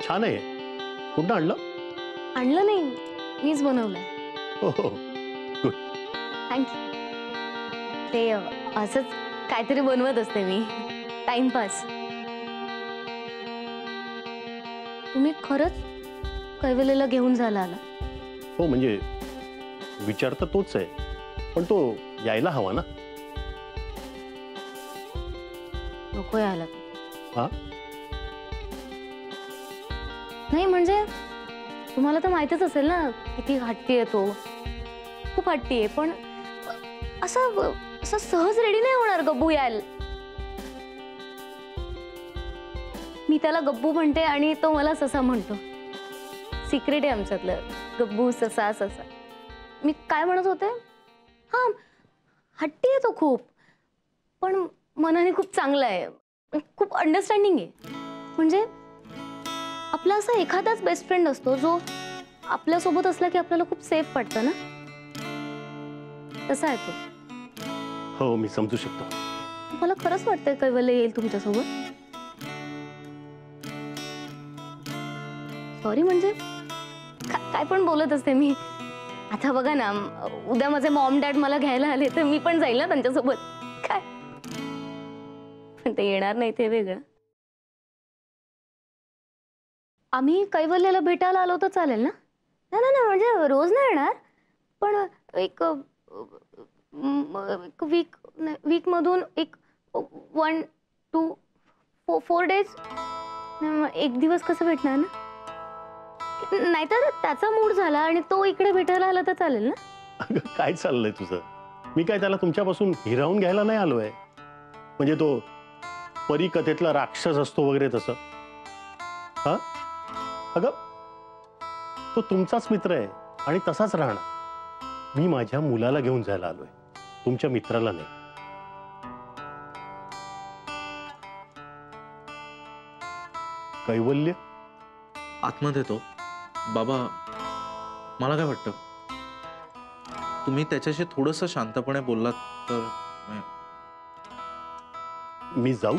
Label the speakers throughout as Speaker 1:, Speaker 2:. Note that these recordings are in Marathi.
Speaker 1: छान आहे. कुठं आणलं?
Speaker 2: आणलं नाही, मीच बनवलं.
Speaker 1: हो हो, गुड.
Speaker 2: थँक्यू. ते असंच काहीतरी बनवत असते मी, टाइमपास. तुम्ही खरंच कैवल्याला घेऊन जायला आला?
Speaker 1: हो, म्हणजे विचार तर तोच आहे, पण तो यायला हवा ना.
Speaker 2: नको यायला.
Speaker 1: हा,
Speaker 2: नाही म्हणजे तुम्हाला तर माहितीच असेल ना किती हट्टी आहे तो. खूप हट्टी आहे, पण असं असं सहज रेडी नाही होणार गब्बू यायला. मी त्याला गब्बू म्हणते आणि तो मला ससा म्हणतो. सिक्रेट आहे आमच्यातलं, गब्बू ससा ससा. मी काय म्हणत होते? हा, हट्टी आहे तो खूप, पण मनाने खूप चांगला आहे, खूप अंडरस्टँडिंग आहे. म्हणजे आपला असा एखादाच बेस्ट फ्रेंड असतो जो आपल्या सोबत असला की आपल्याला खूप सेफ वाटतं ना, तसा आहे तो.
Speaker 1: हो, मी समजू शकतो.
Speaker 2: मला खरंच वाटतंय कैवल्य येईल तुमच्यासोबत. सॉरी, म्हणजे काय पण बोलत असते मी. आता बघा ना, उद्या माझे मॉम डॅड मला घ्यायला आले तर मी पण जाईल ना त्यांच्यासोबत. काय पण ते येणार नाही, ते वेगळं. आम्ही कैवल्याला भेटायला आलो तर चालेल ना? नाही नाही नाही, म्हणजे रोज नाही येणार, पण एक वीक मधून एक 1 2 4 डेज. एक दिवस कसं भेटणार ना? नाहीतर त्याचा मूड झाला आणि तो इकडे भेटायला आला तर चालेल ना?
Speaker 1: अगं, काय चाललंय तुझं? मी काय त्याला तुमच्यापासून हिरावून घ्यायला नाही आलोय. म्हणजे तो परी कथेतला राक्षस असतो वगैरे तसं. हा, अगं, तो तुमचाच मित्र आहे आणि तसाच राहणार. मी माझ्या मुलाला घेऊन जायला आलोय, तुमच्या मित्राला नाही. कैवल्य
Speaker 3: आतमध्ये तो बाबा, मला काय वाटतं, तुम्ही त्याच्याशी थोडंसं शांतपणे बोललात तर.
Speaker 1: मी जाऊ?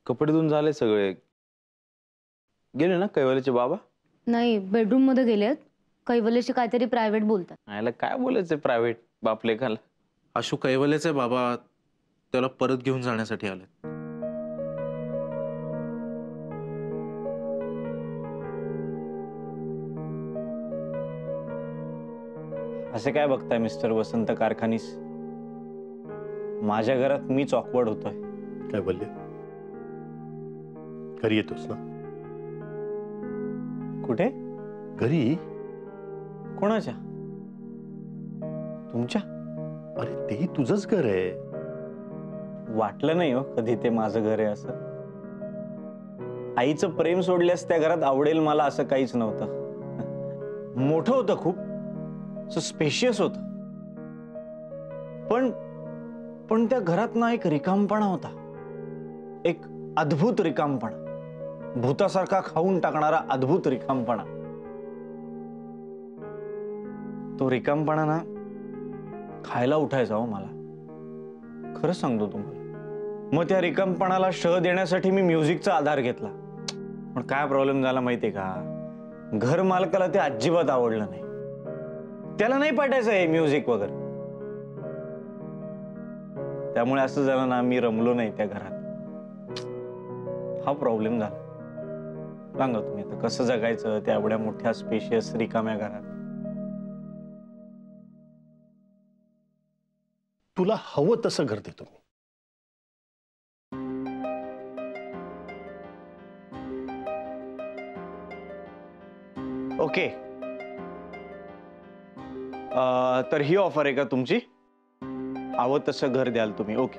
Speaker 4: कपडे धुवून झाले सगळे. गेले ना कैवल्याचे बाबा?
Speaker 2: नाही, बेडरूम मध्ये गेलेत. कैवल्याशी काहीतरी प्रायव्हेट बोलतात.
Speaker 4: याला काय बोलायचं प्रायव्हेट बापलेखाला?
Speaker 3: आशू कैवल्याचे बाबा त्याला परत घेऊन जाण्यासाठी आले.
Speaker 4: असे काय बघताय मिस्टर वसंत कारखानीस? माझ्या घरात मीच ऑकवर्ड होतोय.
Speaker 1: कैवल्य, घरी येतोस ना?
Speaker 4: कुठे?
Speaker 1: घरी.
Speaker 4: कोणाच्या? तुमच्या?
Speaker 1: अरे, तेही तुझंच घर आहे.
Speaker 4: वाटलं नाही हो कधी ते माझं घर आहे असं. आईचं प्रेम सोडल्यास त्या घरात आवडेल मला असं काहीच नव्हतं. मोठं होतं, खूप स्पेशियस होतं, पण त्या घरात ना एक रिकामपणा होता. एक अद्भुत रिकामपणा, भूतासारखा खाऊन टाकणारा अद्भुत रिकामपणा. तो रिकामपणा ना खायला उठायचा हो मला, खरं सांगतो तुम्हाला. मग त्या रिकामपणाला शह देण्यासाठी मी म्युझिकचा आधार घेतला. पण काय प्रॉब्लेम झाला माहितीये का? घर मालकाला ते अजिबात आवडलं नाही. त्याला नाही पटायचं हे म्युझिक वगैरे. त्यामुळे असं झालं ना, मी रमलो नाही त्या घरात. हा प्रॉब्लेम झाला. सांगा तुम्ही आता कसं जगायचं त्या एवढ्या मोठ्या स्पेशियस रिकाम्या घरात?
Speaker 1: तुला हवं तसं घर देतो मी.
Speaker 4: ओके, तर ही ऑफर आहे का तुमची? हवं तसं घर द्याल तुम्ही, ओके.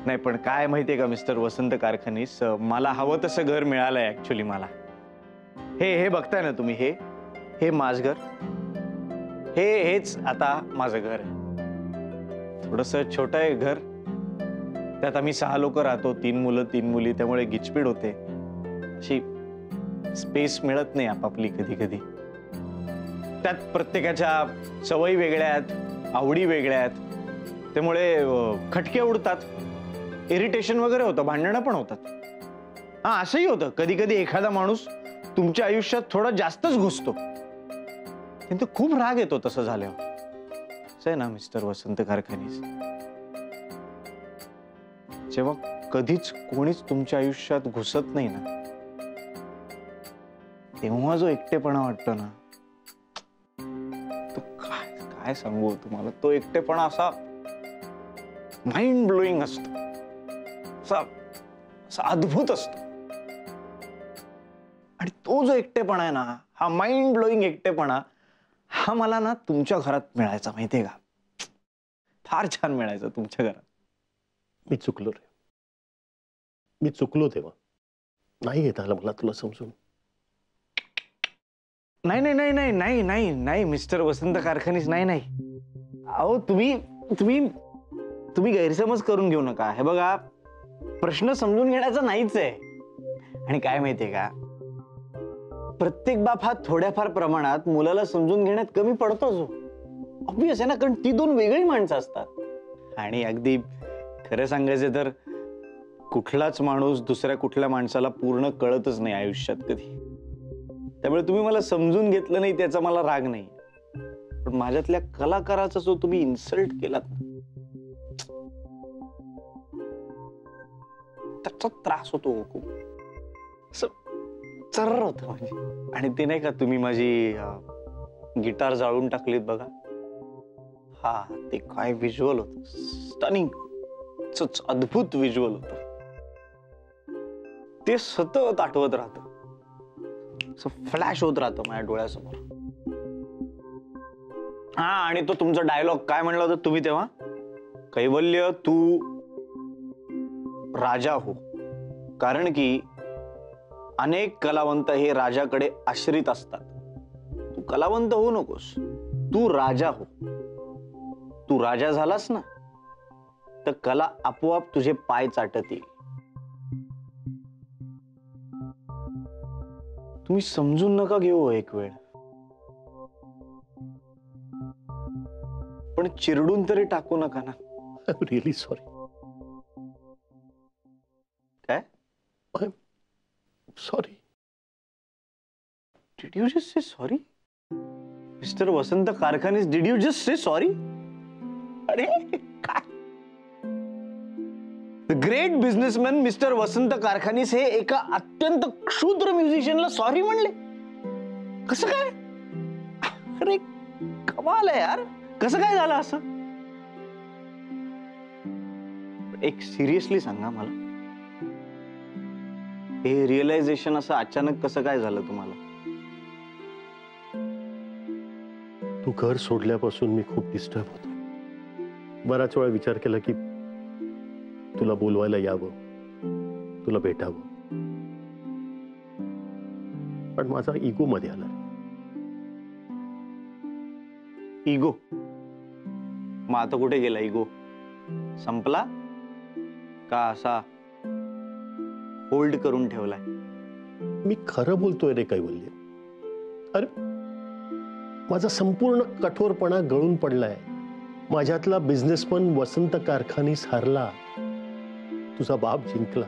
Speaker 4: नाही पण काय माहितीये का मिस्टर वसंत कारखानीस, मला हवं तसं घर मिळालंय ऍक्च्युली मला. हे बघताय ना तुम्ही, हे माझं घर, हेच आता माझं घर आहे. थोडस छोटं आहे घर, त्यात आम्ही 6 लोक राहतो, 3 मुलं 3 मुली, त्यामुळे गिचपीड होते, अशी स्पेस मिळत नाही आपापली कधी कधी. त्यात प्रत्येकाच्या सवयी वेगळ्या आहेत, आवडी वेगळ्या आहेत, त्यामुळे खटके उडतात, इरिटेशन वगैरे होतं, भांडणं पण होतात. हा, असंही होतं कधी कधी एखादा माणूस तुमच्या आयुष्यात थोडा जास्तच घुसतो, কিন্তু खूप राग येतो तसं झाल्यावर. असं आहे ना मिस्टर वसंत कारखानीस, जेव्हा कधीच कोणीच तुमच्या आयुष्यात घुसत नाही ना, तेव्हा जो एकटेपणा वाटतो ना, तो काय सांगू तुम्हाला, तो एकटेपणा असा माइंड ब्लोईंग असतो, असा अद्भुत असतो. आणि तो जो एकटेपणा आहे ना, हा माइंड ब्लोईंग एकटेपणा, हा मला ना तुमच्या घरात मिळायचा, माहितीये का, फार छान मिळायचं तुमच्या घरात.
Speaker 1: मी चुकलो रे, मी चुकलो तेव्हा. नाही येत आलं मला तुला समजून.
Speaker 4: नाही नाही नाही नाही नाही नाही नाही मिस्टर वसंत कारखानीस, नाही नाही. अहो तुम्ही तुम्ही तुम्ही गैरसमज करून घेऊ नका. हे बघा, प्रश्न समजून घेण्याचा नाहीच आहे. आणि काय माहितीये का, प्रत्येक बाप हा थोड्याफार प्रमाणात मुलाला समजून घेण्यात कमी पडतोच. ऑब्वियस आहे ना, कारण ती दोन वेगळी माणसं असतात. आणि अगदी खरं सांगायचं तर कुठलाच माणूस दुसऱ्या कुठल्या माणसाला पूर्ण कळतच नाही आयुष्यात कधी. त्यामुळे तुम्ही मला समजून घेतलं नाही त्याचा मला राग नाही, पण माझ्यातल्या कलाकाराचा जो तुम्ही इन्सल्ट केलात त्याचा त्रास होतो खूप, असं चर्र होत म्हणजे. आणि ते नाही का तुम्ही माझी गिटार जाळून टाकलीत बघा, हा ते काय व्हिज्युअल होत, स्टनिंग, अद्भुत व्हिज्युअल होत. ते सतत आठवत राहतं, फ्लॅश होत राहतं माझ्या डोळ्यासमोर. हा, आणि तो तुमचा डायलॉग काय म्हणला होता तुम्ही तेव्हा, कैवल्य तू राजा हो, कारण की अनेक कलावंत हे राजाकडे आश्रित असतात. तू कलावंत होऊ नकोस, तू राजा हो. तू राजा झालास ना, तर कला आपोआप तुझे पाय चाटतील. तुम्ही समजून नका घेऊ एक वेळ, पण चिरडून तरी टाकू नका ना.
Speaker 1: Really sorry.
Speaker 4: काय
Speaker 1: sorry?
Speaker 4: Did you just say sorry? Mister Vasant Karkhanis, did you just say sorry? अरे काय, the great businessman mister Vasant Karkhanis हे एका अत्यंत क्षुद्र म्युझिशियनला सॉरी म्हणले? कसं काय? अरे कमाल आहे यार, कसं काय झालं असं? एक सिरियसली सांगा मला, हे रिअलायझेशन असं अचानक कसं काय झालं तुम्हाला?
Speaker 1: तू घर सोडल्यापासून मी खूप डिस्टर्ब होतो. बराच वेळा विचार केला की तुला बोलवायला यावं, तुला भेटावं, पण माझा इगो मध्ये आला.
Speaker 4: इगो? मग आता कुठे गेला इगो? संपला का असा होल्ड करून ठेवलाय?
Speaker 1: मी खरं बोलतोय रे कैवल्य. अरे माझा संपूर्ण कठोरपणा गळून पडलाय. माझ्यातला बिझनेसमन वसंत कारखानीस हरला, तुझा बाप जिंकला.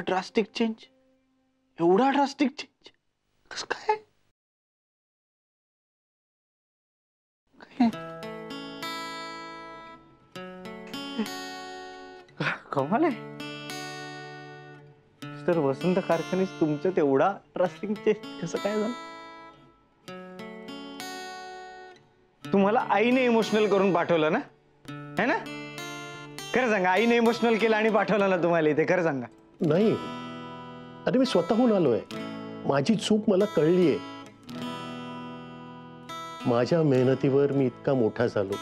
Speaker 4: ड्रास्टिक चेंज, एवढा ड्रास्टिक चेंज कसं काय? कमाल आहे मिस्टर वसंत कारखानीस, तुमचं तेवढा ड्रास्टिक चेंज कसं काय झालं? तुम्हाला आईने इमोशनल करून पाठवलं ना, है ना? खरं सांगा, आईने इमोशनल केलं आणि पाठवलं ना तुम्हाला इथे? खरं सांगा.
Speaker 1: नाही, अरे मी स्वतःहून आलोय. माझी चूक मला कळलीये. माझ्या मेहनतीवर मी इतका मोठा झालो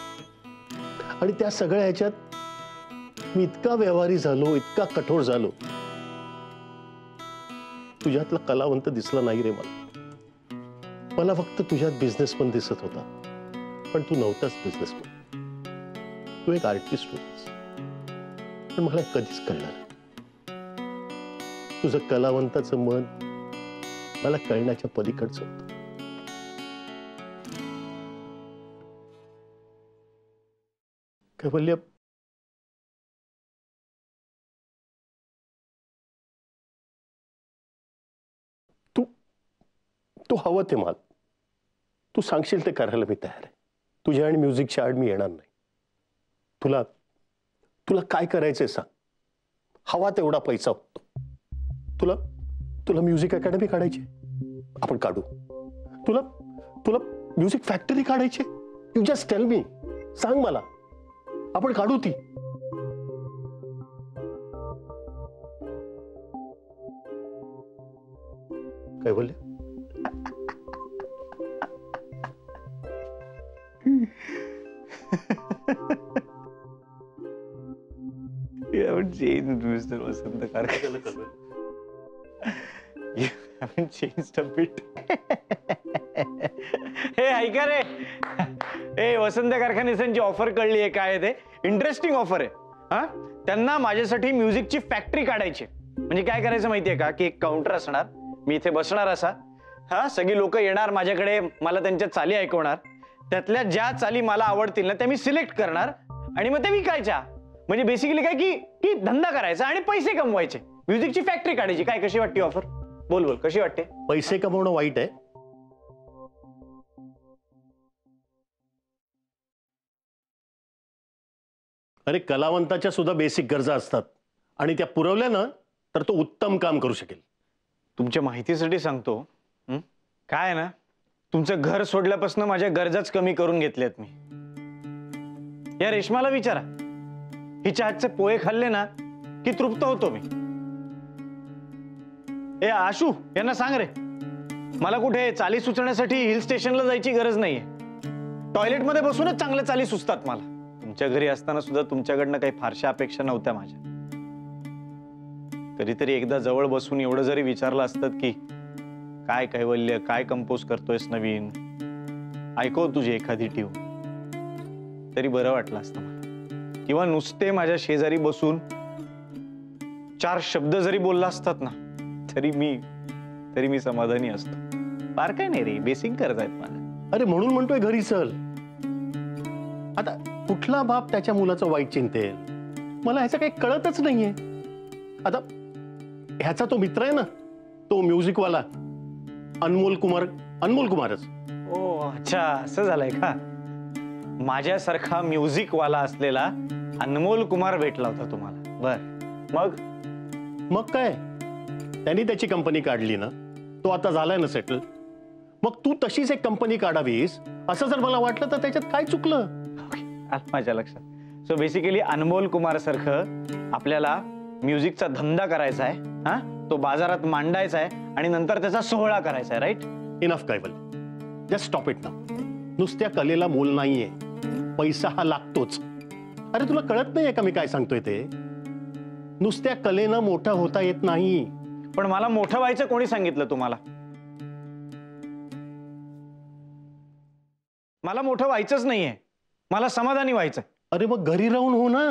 Speaker 1: आणि त्या सगळ्या ह्याच्यात मी इतका व्यवहारी झालो, इतका कठोर झालो. तुझ्यातला कलावंत दिसला नाही रे मला. मला फक्त तुझ्यात बिझनेसमन दिसत होता, पण तू नव्हताच बिझनेसमन. तू एक आर्टिस्ट होतीस. पण मला हे कधीच कळलं नाही. तुझं कलावंताचं मन मला कळण्याच्या पलीकडचं होतं. कैवल्य, तू तू हवं ते माग. तू सांगशील ते करायला मी तयार आहे. तुझ्या आणि म्युझिकच्या आड मी येणार नाही. तुला तुला काय करायचंय सांग. हवा तेवढा पैसा होतो. तुला तुला म्युझिक अकॅडमी काढायची, आपण काढू. तुला तुला म्युझिक फॅक्टरी काढायची, यू जस्ट टेल मी. सांग मला, आपण काढू ती. काय बोलले?
Speaker 4: You haven't changed, Mr. Vasant Karkhan. You haven't changed a bit. हे ऐका रे, ए वसंत कारखानेची ऑफर कळली आहे. काय ते इंटरेस्टिंग ऑफर आहे. हा, त्यांना माझ्यासाठी म्युझिकची फॅक्टरी काढायची. म्हणजे काय करायचं माहितीये का, की एक काउंटर असणार, मी इथे बसणार असा. हा, सगळी लोक येणार माझ्याकडे, मला त्यांच्या चाली ऐकवणार. त्यातल्या ज्या चाली मला आवडतील ना त्या मी सिलेक्ट करणार आणि मग ते विकायच्या. म्हणजे बेसिकली काय की धंदा करायचा आणि पैसे कमवायचे. म्युझिकची फॅक्टरी काढायची. काय, कशी वाटते ऑफर? बोल बोल, कशी वाटते?
Speaker 1: पैसे कमवणं वाईट आहे? अरे, कलावंताच्या सुद्धा बेसिक गरजा असतात आणि त्या पुरवल्या ना तर तो उत्तम काम करू शकेल.
Speaker 4: तुमच्या माहितीसाठी सांगतो, काय ना, तुमचं घर सोडल्यापासून माझ्या गरजाच कमी करून घेतल्यात मी. या रेशमाला विचारा, हिच्या हातचे पोहे खाल्ले ना की तृप्त होतो मी. ए आशू, यांना सांग रे, मला कुठे चाली सुचण्यासाठी हिल स्टेशनला जायची गरज नाहीये. टॉयलेटमध्ये बसूनच चांगल्या चाली सुचतात मला. तुमच्या घरी असताना सुद्धा तुमच्याकडनं काही फारशा अपेक्षा नव्हत्या माझ्या. कधीतरी एकदा जवळ बसून एवढं जरी विचारलं असतं की काय कैवल्य, काय कंपोज करतोयस नवीन, ऐकव तुझी एखादी ट्यून, तरी बरं वाटलं असतं मला. किंवा नुसते माझ्या शेजारी बसून 4 शब्द जरी बोलला असतात ना तरी मी समाधानी असतो. फार काय नाही रे, बेसिक गरज आहेत मला.
Speaker 1: अरे, म्हणून म्हणतोय घरी चल. आता कुठला बाप त्याच्या मुलाचं वाईट चिंतेल? मला ह्याचं काही कळतच नाहीये. आता ह्याचा तो मित्र आहे ना, तो म्युझिकवाला अनमोल कुमारच.
Speaker 4: ओ अच्छा, असं झालंय का? माझ्यासारखा म्युझिकवाला असलेला अनमोल कुमार भेटला होता तुम्हाला? बर,
Speaker 1: मग काय, त्यांनी त्याची कंपनी काढली ना, तो आता झालाय ना सेटल. मग तू तशीच एक कंपनी काढावीस असं जर मला वाटलं तर त्याच्यात काय चुकलं?
Speaker 4: माझ्या लक्षात. सो बेसिकली अनमोल कुमार सारखं आपल्याला म्युझिकचा धंदा करायचा आहे. हा, तो बाजारात मांडायचा आहे आणि नंतर त्याचा सोहळा करायचा आहे. राईट?
Speaker 1: इनफ कैवल, जस्ट स्टॉप इट ना. नुसत्या कलेला मोल नाहीये, पैसा हा लागतोच. अरे, तुला कळत नाहीये का मी काय सांगतोय ते? नुसत्या कलेनं मोठा होता येत नाही.
Speaker 4: पण मला मोठं व्हायचं कोणी सांगितलं तुम्हाला? मला मोठं व्हायचंच नाहीये, मला समाधानी व्हायचं.
Speaker 1: अरे, मग घरी राहून हो ना.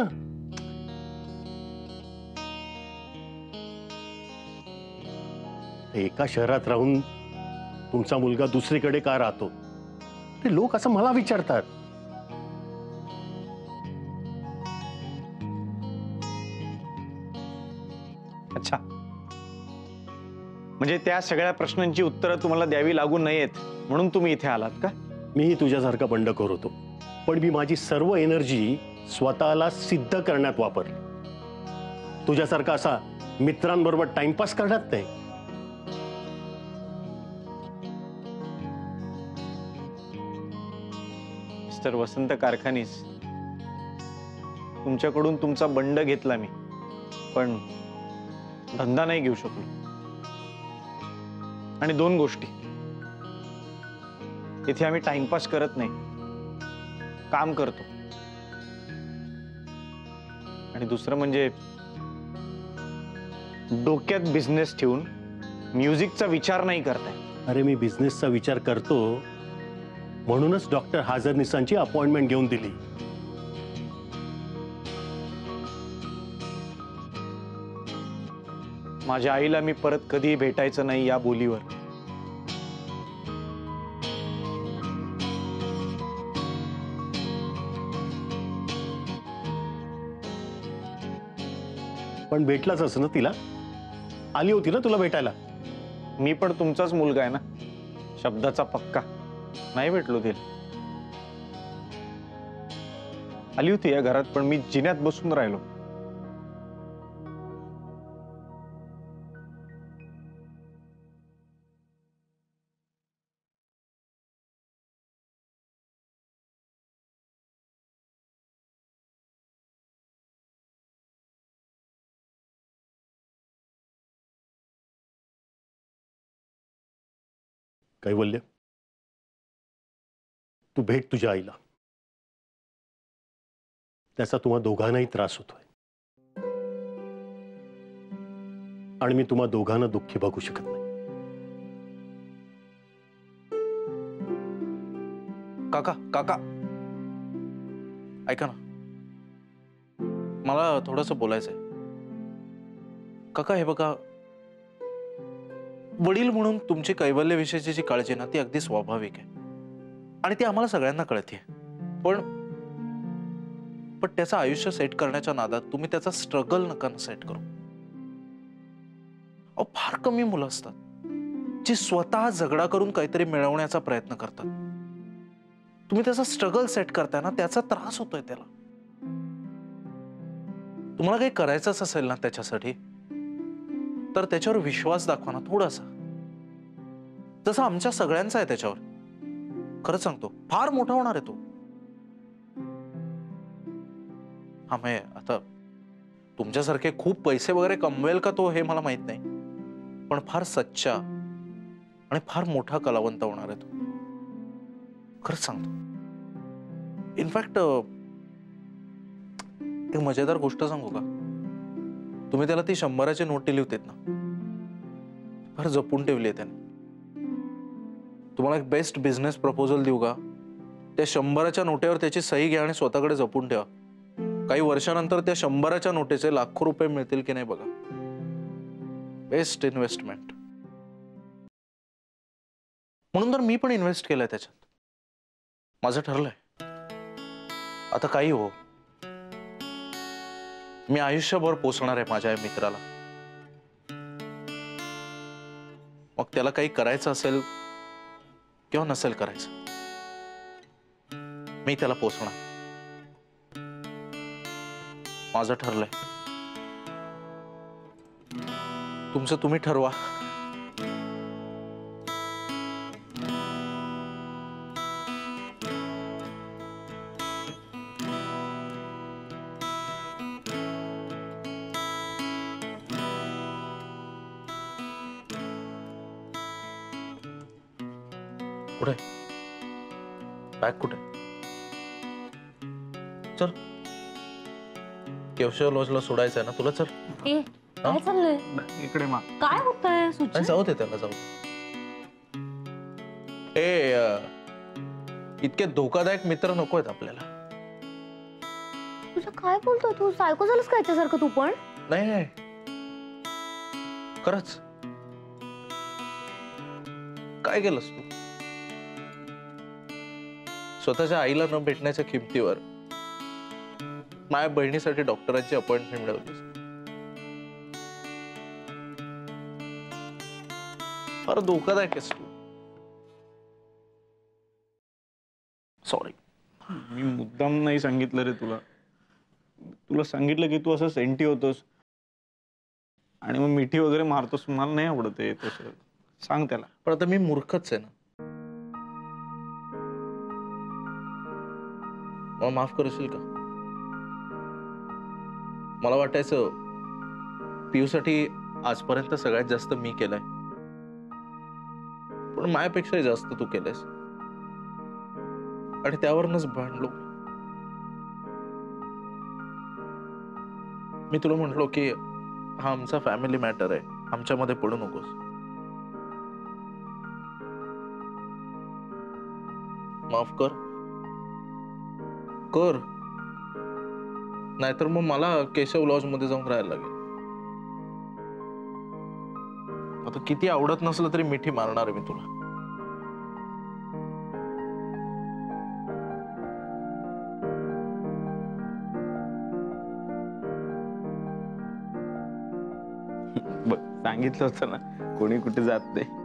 Speaker 1: एका शहरात राहून तुमचा मुलगा दुसरीकडे का राहतो ते लोक असं मला विचारतात.
Speaker 4: अच्छा, म्हणजे त्या सगळ्या प्रश्नांची उत्तरं तुम्हाला द्यावी लागू नयेत म्हणून तुम्ही इथे आलात का?
Speaker 1: मीही तुझ्यासारखा बंडखोर होतो, पण मी माझी सर्व एनर्जी स्वतःला सिद्ध करण्यात वापरली. तुझ्यासारखा असा मित्रांबरोबर टाइमपास करण्यात नाही.
Speaker 4: मिस्टर वसंत कारखानीस, तुमच्याकडून तुमचा बंड घेतला मी, पण धंदा नाही घेऊ शकलो. आणि 2 गोष्टी, इथे आम्ही टाइमपास करत नाही, काम करतो. आणि दुसरं म्हणजे डोक्यात बिझनेस ठेवून म्युझिकचा विचार नाही करताय.
Speaker 1: अरे मी बिझनेसचा विचार करतो म्हणूनच डॉक्टर हाजर निसांची अपॉइंटमेंट घेऊन दिली.
Speaker 4: माझ्या आईला मी परत कधीही भेटायचं नाही या बोलीवर.
Speaker 1: पण भेटलाच असं ना तिला, आली होती ना तुला भेटायला.
Speaker 4: मी पण तुमचाच मुलगा आहे ना, शब्दाचा पक्का. नाही भेटलो तिला. आली होती या घरात, पण मी जिन्यात बसून राहिलो.
Speaker 1: कैवल्य, तू भेट तुझ्या आईला. त्याचा तुम्हा दोघांनाही त्रास होतोय आणि मी तुम्हा दोघांना दुःखी बघू शकत नाही.
Speaker 3: काका काका ऐका ना, मला थोडंसं बोलायचंय. काका हे बघा, वडील म्हणून तुमची कैवल्यविषयीची जी काळजी ना ती अगदी स्वाभाविक आहे आणि ती आम्हाला सगळ्यांना कळते. पण त्याचं आयुष्य सेट करण्याच्या नादात तुम्ही त्याचा स्ट्रगल नका ना सेट करू. अहो फार कमी मुलं असतात जी स्वतः झगडा करून काहीतरी मिळवण्याचा प्रयत्न करतात. तुम्ही त्याचा स्ट्रगल सेट करताय ना, त्याचा त्रास होतोय त्याला. तुम्हाला काही करायचंच असेल ना त्याच्यासाठी, तर त्याच्यावर विश्वास दाखवा ना थोडासा, जसं आमच्या सगळ्यांचा आहे त्याच्यावर. खरंच सांगतो, फार मोठा होणार आहे तो. आम्ही आता तुमच्यासारखे खूप पैसे वगैरे कमवेल का तो हे मला माहित नाही, पण फार सच्चा आणि फार मोठा कलावंत होणार आहे तो. खरंच सांगतो. इनफॅक्ट एक मजेदार गोष्ट सांगू का, तुम्ही त्याला ती 100ची नोट दिली होती ना, फार जपून ठेवली आहे त्याने. तुम्हाला एक बेस्ट बिझनेस प्रपोजल देऊ का, त्या 100च्या नोटेवर त्याची सही घ्या आणि स्वतःकडे जपून ठेवा. काही वर्षानंतर त्या 100च्या नोटेचे लाखो रुपये मिळतील की नाही बघा. Best investment. म्हणून तर मी पण इन्व्हेस्ट केलंय त्याच्यात. माझं ठरलंय आता काही हो, मी आयुष्यभर पोसणार आहे माझ्या या मित्राला. मग त्याला काही करायचं असेल किंवा नसेल करायचं, मी त्याला पोसणार. माझं ठरलंय. तुमचं तुम्ही ठरवा. कुठे बॅग कुठे? चल, केशव लॉजला सोडायचं आहे ना तुला. चल.
Speaker 2: ए काय चाललंय?
Speaker 4: इकडे मा.
Speaker 2: काय होतंय सुचित?
Speaker 3: जाऊ दे त्याला, जाऊ दे. इतके धोकादायक मित्र नको आहेत आपल्याला.
Speaker 2: तुझं काय बोलतोय तू? सायको झालंस का याच्यासारखं तू पण?
Speaker 3: नाही नाही, खरंच. काय केलंस तू? स्वतःच्या आईला न भेटण्याच्या किमतीवर माझ्या बहिणीसाठी डॉक्टरांची अपॉइंटमेंट मिळवलीस. फार धोकादायक आहेस तू. सॉरी.
Speaker 4: मी मुद्दाम नाही सांगितलं रे तुला. तुला सांगितलं की तू असं सेंटी होतोस आणि मग मिठी वगैरे मारतोस. मला नाही आवडत आहे तसं. सांग त्याला.
Speaker 3: पण आता मी मूर्खच आहे ना. मला माफ करशील का? मला वाटायचं पियूसाठी आजपर्यंत सगळ्यात जास्त मी केलंय. पण माझ्यापेक्षाही जास्त तू केलंस आणि त्यावरच भांडलो. मी तुला म्हंटलो की हा आमचा फॅमिली मॅटर आहे, आमच्यामध्ये पडू नकोस. माफ कर कर, नाहीतर मग मला केशव लॉज मध्ये जाऊन राहायला लागेल. आता किती आवडत नसलं तरी मिठी मारणार आहे मी तुला.
Speaker 4: बघ सांगितलं होतं ना, कोणी कुठे जात नाही.